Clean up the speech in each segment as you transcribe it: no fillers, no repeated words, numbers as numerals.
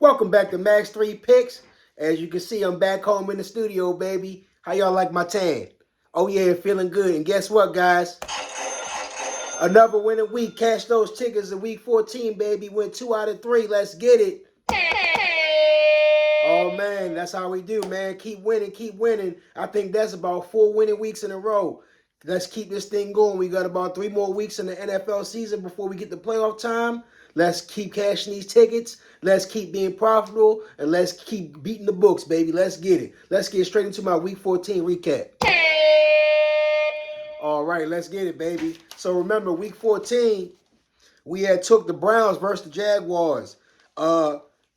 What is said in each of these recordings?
Welcome back to Max 3 Picks. As you can see, I'm back home in the studio, baby. How y'all like my tan? Oh yeah, feeling good. And guess what, guys? Another winning week. Cash those tickets in week 14, baby. Went 2 out of 3. Let's get it. Oh man, that's how we do, man. Keep winning, keep winning. I think that's about 4 winning weeks in a row. Let's keep this thing going. We got about 3 more weeks in the NFL season before we get to playoff time. Let's keep cashing these tickets. Let's keep being profitable. And let's keep beating the books, baby. Let's get it. Let's get straight into my week 14 recap. All right, let's get it, baby. So remember, week 14, we had took the Browns versus the Jaguars.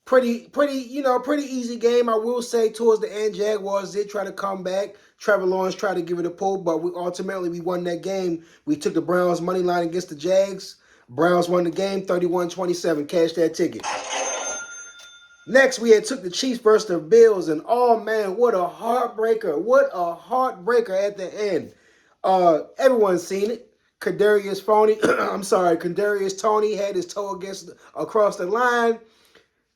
Pretty easy game. I will say towards the end, Jaguars did try to come back. Trevor Lawrence tried to give it a pull, but we ultimately won that game. We took the Browns money line against the Jags. Browns won the game 31-27. Cash that ticket. Next, we had took the Chiefs versus the Bills, and oh man, what a heartbreaker! What a heartbreaker at the end. Everyone's seen it. Kadarius Toney had his toe across the line.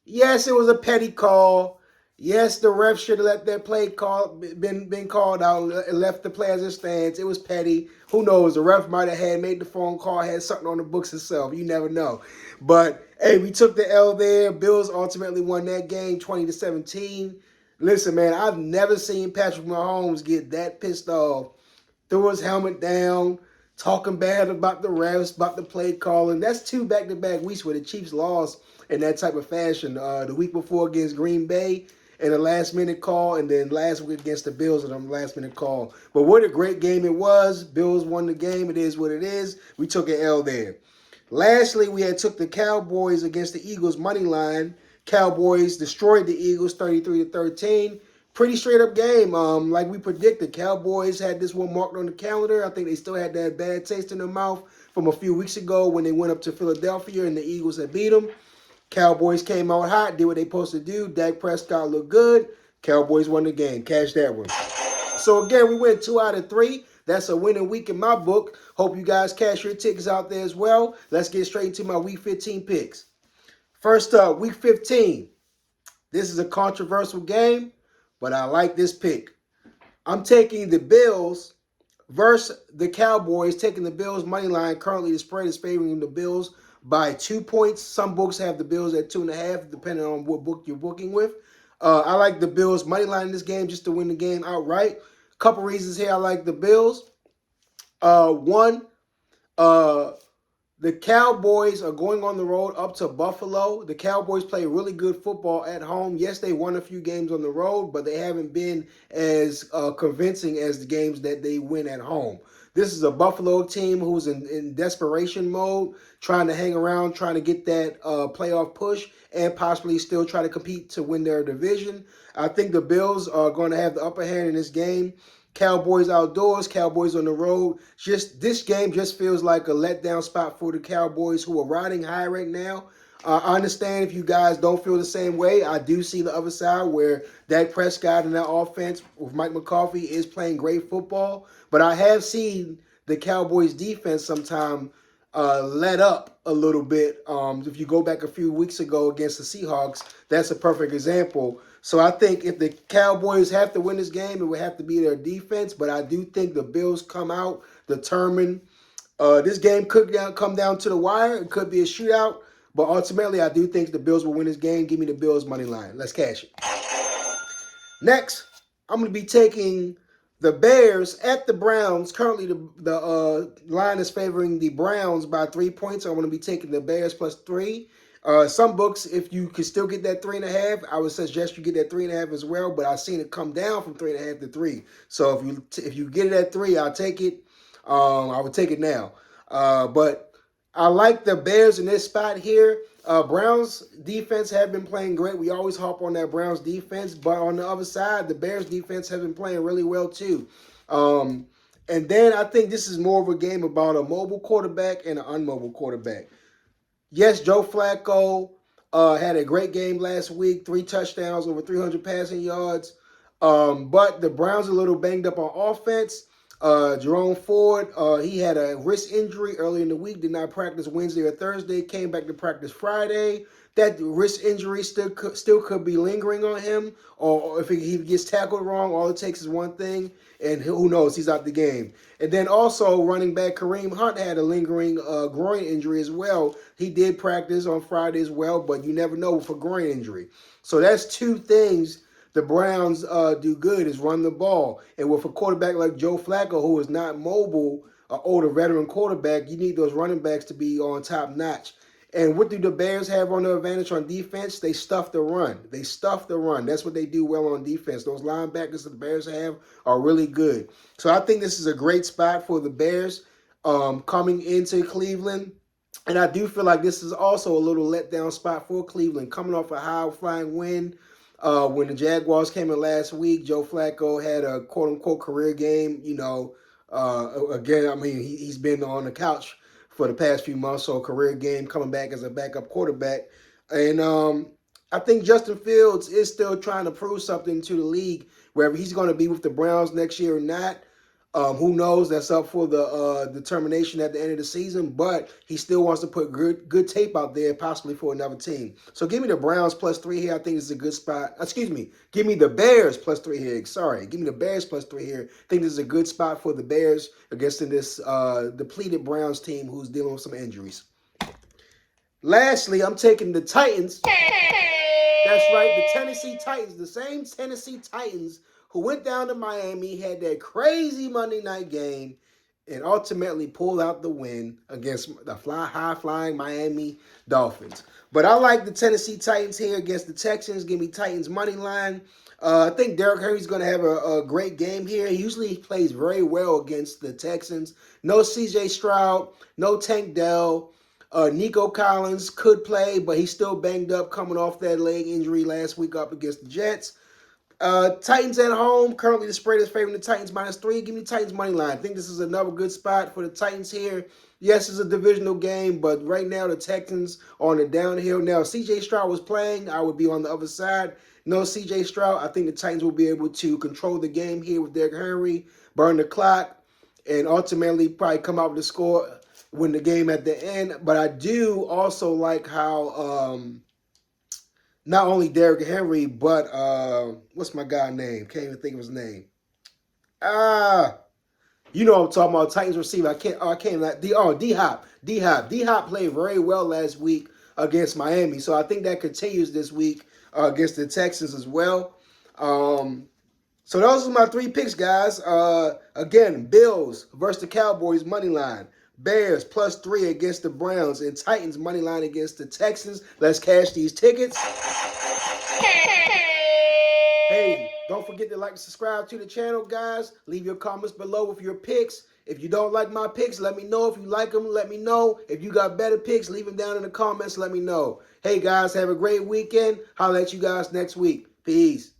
Yes, it was a petty call. Yes, the ref should have let that play been called out and left the play as it stands. It was petty. Who knows? The ref might have made the phone call, had something on the books itself. You never know. But hey, we took the L there. Bills ultimately won that game 20-17. Listen, man, I've never seen Patrick Mahomes get that pissed off. Threw his helmet down, talking bad about the refs, about the play calling. That's 2 back-to-back weeks where the Chiefs lost in that type of fashion. The week before against Green Bay in a last-minute call, and then last week against the Bills in a last-minute call. But what a great game it was. Bills won the game. It is what it is. We took an L there. Lastly, we had took the Cowboys against the Eagles money line. Cowboys destroyed the Eagles 33-13. Pretty straight up game. Like we predicted, Cowboys had this one marked on the calendar. I think they still had that bad taste in their mouth from a few weeks ago when they went up to Philadelphia and the Eagles had beat them. Cowboys came out hot, did what they supposed to do. Dak Prescott looked good. Cowboys won the game. Cash that one. So again, we went 2 out of 3. That's a winning week in my book. Hope you guys cash your tickets out there as well. Let's get straight into my week 15 picks. First up, week 15. This is a controversial game, but I like this pick. I'm taking the Bills versus the Cowboys, taking the Bills money line. Currently, the spread is favoring the Bills by 2 points. Some books have the Bills at 2.5, depending on what book you're booking with. I like the Bills money line in this game just to win the game outright. Couple reasons here I like the Bills. One, the Cowboys are going on the road up to Buffalo. The Cowboys play really good football at home. Yes, they won a few games on the road, but they haven't been as convincing as the games that they win at home. This is a Buffalo team who's in desperation mode, trying to hang around, trying to get that playoff push, and possibly still try to compete to win their division. I think the Bills are going to have the upper hand in this game. Cowboys outdoors, Cowboys on the road. Just this game just feels like a letdown spot for the Cowboys, who are riding high right now. I understand if you guys don't feel the same way. I do see the other side where Dak Prescott and that offense with Mike McCarthy is playing great football. But I have seen the Cowboys defense sometime let up a little bit. If you go back a few weeks ago against the Seahawks, that's a perfect example. So I think if the Cowboys have to win this game, it would have to be their defense. But I do think the Bills come out determined. This game could come down to the wire. It could be a shootout. But ultimately, I do think the Bills will win this game. Give me the Bills money line. Let's cash it. Next, I'm going to be taking the Bears at the Browns. Currently, the line is favoring the Browns by 3 points. I'm going to be taking the Bears plus 3. Some books, if you can still get that 3.5, I would suggest you get that 3.5 as well. But I've seen it come down from 3.5 to 3. So if you get it at 3, I'll take it. I would take it now. But I like the Bears in this spot here. Browns defense have been playing great. We always harp on that Browns defense. But on the other side, the Bears defense has been playing really well too. And then I think this is more of a game about a mobile quarterback and an unmobile quarterback. Yes, Joe Flacco had a great game last week. 3 touchdowns, over 300 passing yards. But the Browns are a little banged up on offense. Jerome Ford, he had a wrist injury early in the week, did not practice Wednesday or Thursday, came back to practice Friday. that wrist injury still could be lingering on him, or if he gets tackled wrong, all it takes is one thing, and who knows, he's out the game. And then also running back Kareem Hunt had a lingering groin injury as well. He did practice on Friday as well, but you never know with a groin injury. So that's two things the Browns do good is run the ball. And with a quarterback like Joe Flacco, who is not mobile, an older veteran quarterback, you need those running backs to be on top notch. And what do the Bears have on the advantage on defense? They stuff the run. They stuff the run. That's what they do well on defense. Those linebackers that the Bears have are really good. So I think this is a great spot for the Bears coming into Cleveland. And I do feel like this is also a little letdown spot for Cleveland. Coming off a high-flying win when the Jaguars came in last week, Joe Flacco had a quote-unquote career game. Again, I mean, he's been on the couch for the past few months, so a career game coming back as a backup quarterback. And I think Justin Fields is still trying to prove something to the league, whether he's going to be with the Browns next year or not. Who knows? That's up for the determination at the end of the season, but he still wants to put good tape out there, possibly for another team. So give me the Browns +3 here. I think this is a good spot. Excuse me. Give me the Bears +3 here. Sorry. Give me the Bears +3 here. I think this is a good spot for the Bears against this depleted Browns team who's dealing with some injuries. Lastly, I'm taking the Titans. That's right, the Tennessee Titans, the same Tennessee Titans who went down to Miami, had that crazy Monday night game, and ultimately pulled out the win against the high-flying Miami Dolphins. But I like the Tennessee Titans here against the Texans. Give me Titans money line. I think Derrick Henry's going to have a great game here. He usually plays very well against the Texans. No C.J. Stroud, no Tank Dell. Nico Collins could play, but he's still banged up coming off that leg injury last week up against the Jets. Titans at home. Currently, the spread is favoring the Titans -3. Give me Titans money line. I think this is another good spot for the Titans here. Yes, it's a divisional game, but right now the Texans are on the downhill. Now, if C.J. Stroud was playing, I would be on the other side. No C.J. Stroud. I think the Titans will be able to control the game here with Derrick Henry, burn the clock, and ultimately probably come out with a score, win the game at the end. But I do also like how not only Derrick Henry, but what's my guy name? Can't even think of his name. You know what I'm talking about. Titans receiver. I can't like D-Hop. D-Hop played very well last week against Miami. So I think that continues this week against the Texans as well. So those are my 3 picks, guys. Again, Bills versus the Cowboys money line. Bears +3 against the Browns, and Titans money line against the Texans. Let's cash these tickets. Hey, don't forget to like and subscribe to the channel, guys. Leave your comments below with your picks. If you don't like my picks, let me know. If you like them, let me know. If you got better picks, leave them down in the comments. Let me know. Hey, guys, have a great weekend. Holla at you guys next week. Peace.